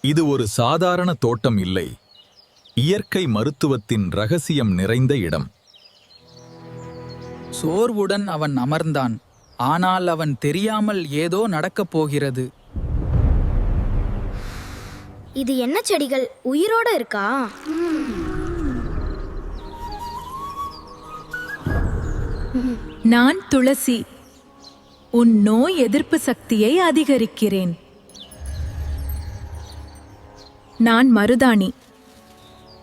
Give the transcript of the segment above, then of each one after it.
இது ஒரு சாதாரண தோட்டம் இல்லை, இயற்கை மருத்துவத்தின் ரகசியம் நிறைந்த இடம். சோர்வுடன் அவன் அமர்ந்தான். ஆனால் அவன் தெரியாமல் ஏதோ நடக்கப் போகிறது. இது என்ன செடிகள் உயிரோட இருக்கா? நான் துளசி. உன் நோய் எதிர்ப்பு சக்தியை அதிகரிக்கிறேன். நான் மருதாணி.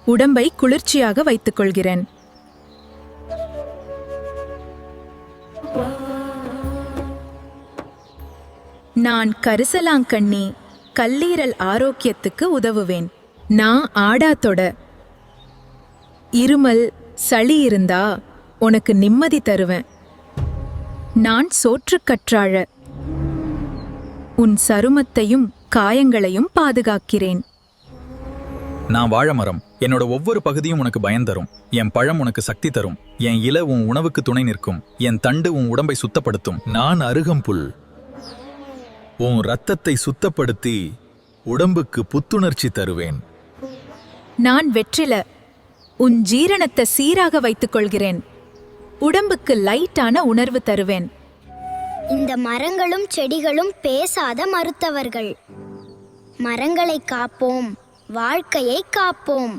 உடம்பை குளிர்ச்சியாக வைத்துக் கொள்கிறேன். நான் கரிசலாங்கண்ணி. கல்லீரல் ஆரோக்கியத்துக்கு உதவுவேன். நான் ஆடாத்தொட. இருமல் சளி இருந்தா உனக்கு நிம்மதி தருவேன். நான் சோற்றுக்கற்றாழ. உன் சருமத்தையும் காயங்களையும் பாதுகாக்கிறேன். நான் வாழைமரம். என்னோட ஒவ்வொரு பகுதியும் உனக்கு பயம் தரும். என் பழம் உனக்கு சக்தி தரும். என் இலை உன் உணவுக்கு துணை நிற்கும். என் தண்டு உன் உடம்பை சுத்தப்படுத்தும். நான் அருகம்புல். உன் ரத்தத்தை சுத்தப்படுத்தி உடம்புக்கு புத்துணர்ச்சி தருவேன். நான் வெற்றில. உன் ஜீரணத்தை சீராக வைத்துக் கொள்கிறேன். உடம்புக்கு லைட்டான உணர்வு தருவேன். இந்த மரங்களும் செடிகளும் பேசாத மருத்துவர்கள். மரங்களை காப்போம், வாழ்க்கையை காப்போம்.